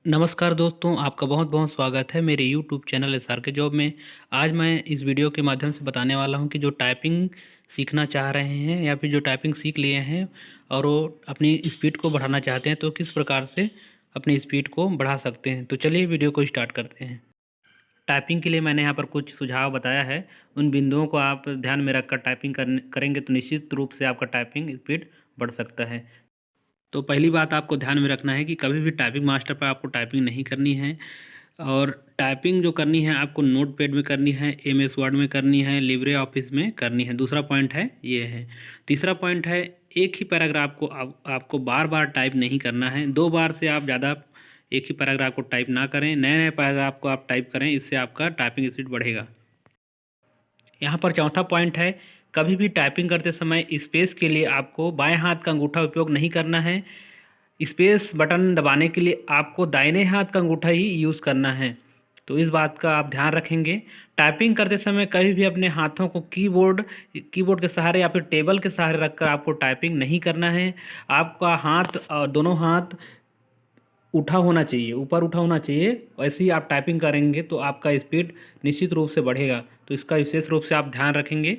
नमस्कार दोस्तों, आपका बहुत-बहुत स्वागत है मेरे यूट्यूब चैनल एसआर के जॉब में। आज मैं इस वीडियो के माध्यम से बताने वाला हूं कि जो टाइपिंग सीखना चाह रहे हैं या फिर जो टाइपिंग सीख लिए हैं और वो अपनी स्पीड को बढ़ाना चाहते हैं, तो किस प्रकार से अपनी स्पीड को बढ़ा सकते हैं। तो चलिए वीडियो को स्टार्ट करते हैं। टाइपिंग के लिए मैंने यहाँ पर कुछ सुझाव बताया है, उन बिंदुओं को आप ध्यान में रखकर टाइपिंग करेंगे तो निश्चित रूप से आपका टाइपिंग स्पीड बढ़ सकता है। तो पहली बात आपको ध्यान में रखना है कि कभी भी टाइपिंग मास्टर पर आपको टाइपिंग नहीं करनी है, और टाइपिंग जो करनी है आपको नोटपैड में करनी है, एमएस वर्ड में करनी है, लिब्रे ऑफिस में करनी है। दूसरा पॉइंट है ये है। तीसरा पॉइंट है, एक ही पैराग्राफ को आपको बार बार टाइप नहीं करना है। 2 बार से आप ज़्यादा एक ही पैराग्राफ को टाइप ना करें, नए नए पैराग्राफ को आप टाइप करें, इससे आपका टाइपिंग स्पीड बढ़ेगा। यहाँ पर चौथा पॉइंट है, कभी भी टाइपिंग करते समय स्पेस के लिए आपको बाएं हाथ का अंगूठा उपयोग नहीं करना है। स्पेस बटन दबाने के लिए आपको दाहिने हाथ का अंगूठा ही यूज़ करना है। तो इस बात का आप ध्यान रखेंगे। टाइपिंग करते समय कभी भी अपने हाथों को कीबोर्ड कीबोर्ड के सहारे या फिर टेबल के सहारे रखकर आपको टाइपिंग नहीं करना है। आपका हाथ दोनों हाथ उठा होना चाहिए, ऊपर उठा होना चाहिए। वैसे ही आप टाइपिंग करेंगे तो आपका स्पीड निश्चित रूप से बढ़ेगा। तो इसका विशेष रूप से आप ध्यान रखेंगे।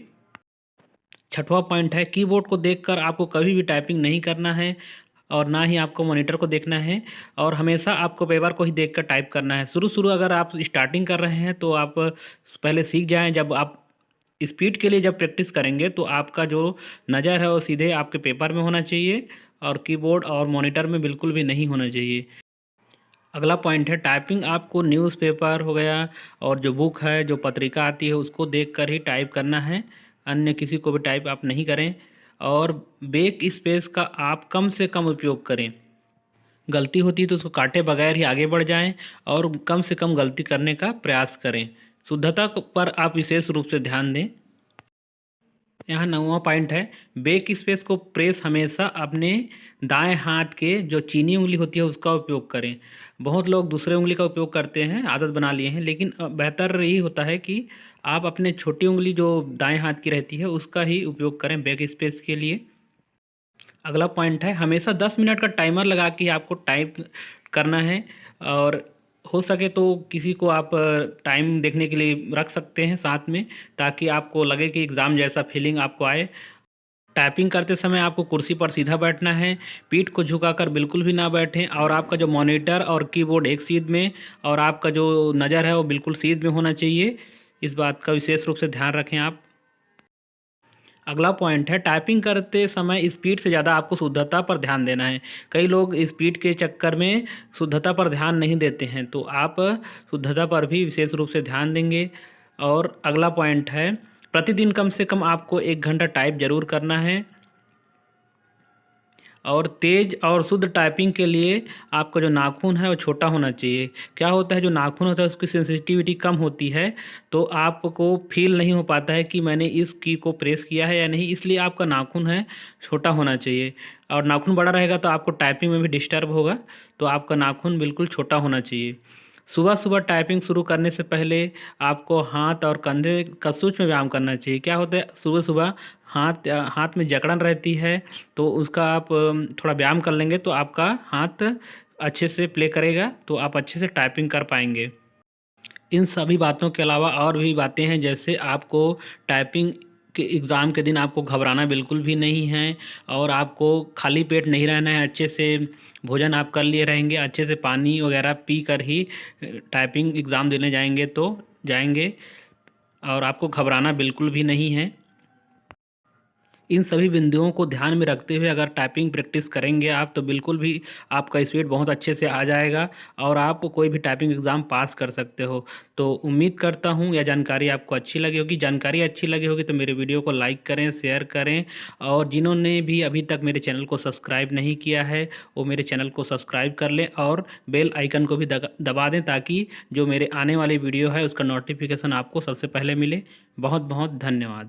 छठवां पॉइंट है, कीबोर्ड को देखकर आपको कभी भी टाइपिंग नहीं करना है और ना ही आपको मॉनिटर को देखना है, और हमेशा आपको पेपर को ही देखकर टाइप करना है। शुरू अगर आप स्टार्टिंग कर रहे हैं तो आप पहले सीख जाएं। जब आप स्पीड के लिए जब प्रैक्टिस करेंगे तो आपका जो नज़र है वो सीधे आपके पेपर में होना चाहिए और कीबोर्ड और मॉनिटर में बिल्कुल भी नहीं होना चाहिए। अगला पॉइंट है, टाइपिंग आपको न्यूज़पेपर हो गया और जो बुक है, जो पत्रिका आती है, उसको देखकर ही टाइप करना है। अन्य किसी को भी टाइप आप नहीं करें, और बैक स्पेस का आप कम से कम उपयोग करें। गलती होती है तो उसको काटे बगैर ही आगे बढ़ जाएं और कम से कम गलती करने का प्रयास करें। शुद्धता पर आप विशेष रूप से ध्यान दें। यहाँ 9वां पॉइंट है, बैक स्पेस को प्रेस हमेशा अपने दाएं हाथ के जो चीनी उंगली होती है उसका उपयोग करें। बहुत लोग दूसरे उंगली का उपयोग करते हैं, आदत बना लिए हैं, लेकिन बेहतर यही होता है कि आप अपने छोटी उंगली जो दाएं हाथ की रहती है उसका ही उपयोग करें बैक स्पेस के लिए। अगला पॉइंट है, हमेशा 10 मिनट का टाइमर लगा के आपको टाइप करना है, और हो सके तो किसी को आप टाइम देखने के लिए रख सकते हैं साथ में, ताकि आपको लगे कि एग्ज़ाम जैसा फीलिंग आपको आए। टाइपिंग करते समय आपको कुर्सी पर सीधा बैठना है, पीठ को झुकाकर बिल्कुल भी ना बैठें, और आपका जो मॉनिटर और कीबोर्ड एक सीध में और आपका जो नज़र है वो बिल्कुल सीध में होना चाहिए। इस बात का विशेष रूप से ध्यान रखें आप। अगला पॉइंट है, टाइपिंग करते समय स्पीड से ज़्यादा आपको शुद्धता पर ध्यान देना है। कई लोग स्पीड के चक्कर में शुद्धता पर ध्यान नहीं देते हैं, तो आप शुद्धता पर भी विशेष रूप से ध्यान देंगे। और अगला पॉइंट है, प्रतिदिन कम से कम आपको 1 घंटा टाइप ज़रूर करना है, और तेज़ और शुद्ध टाइपिंग के लिए आपका जो नाखून है वो छोटा होना चाहिए। क्या होता है, जो नाखून होता है उसकी सेंसिटिविटी कम होती है, तो आपको फील नहीं हो पाता है कि मैंने इस की को प्रेस किया है या नहीं, इसलिए आपका नाखून है छोटा होना चाहिए। और नाखून बड़ा रहेगा तो आपको टाइपिंग में भी डिस्टर्ब होगा, तो आपका नाखून बिल्कुल छोटा होना चाहिए। सुबह सुबह टाइपिंग शुरू करने से पहले आपको हाथ और कंधे का सूक्ष्म व्यायाम करना चाहिए। क्या होता है, सुबह सुबह हाथ में जकड़न रहती है, तो उसका आप थोड़ा व्यायाम कर लेंगे तो आपका हाथ अच्छे से प्ले करेगा, तो आप अच्छे से टाइपिंग कर पाएंगे। इन सभी बातों के अलावा और भी बातें हैं, जैसे आपको टाइपिंग के एग्ज़ाम के दिन आपको घबराना बिल्कुल भी नहीं है, और आपको खाली पेट नहीं रहना है। अच्छे से भोजन आप कर लिए रहेंगे, अच्छे से पानी वगैरह पी कर ही टाइपिंग एग्ज़ाम देने जाएंगे, और आपको घबराना बिल्कुल भी नहीं है। इन सभी बिंदुओं को ध्यान में रखते हुए अगर टाइपिंग प्रैक्टिस करेंगे आप, तो बिल्कुल भी आपका स्पीड बहुत अच्छे से आ जाएगा और आप कोई भी टाइपिंग एग्ज़ाम पास कर सकते हो। तो उम्मीद करता हूँ यह जानकारी आपको अच्छी लगी होगी। जानकारी अच्छी लगी होगी तो मेरे वीडियो को लाइक करें, शेयर करें, और जिन्होंने भी अभी तक मेरे चैनल को सब्सक्राइब नहीं किया है वो मेरे चैनल को सब्सक्राइब कर लें और बेल आइकन को भी दबा दें, ताकि जो मेरे आने वाली वीडियो है उसका नोटिफिकेशन आपको सबसे पहले मिले। बहुत बहुत धन्यवाद।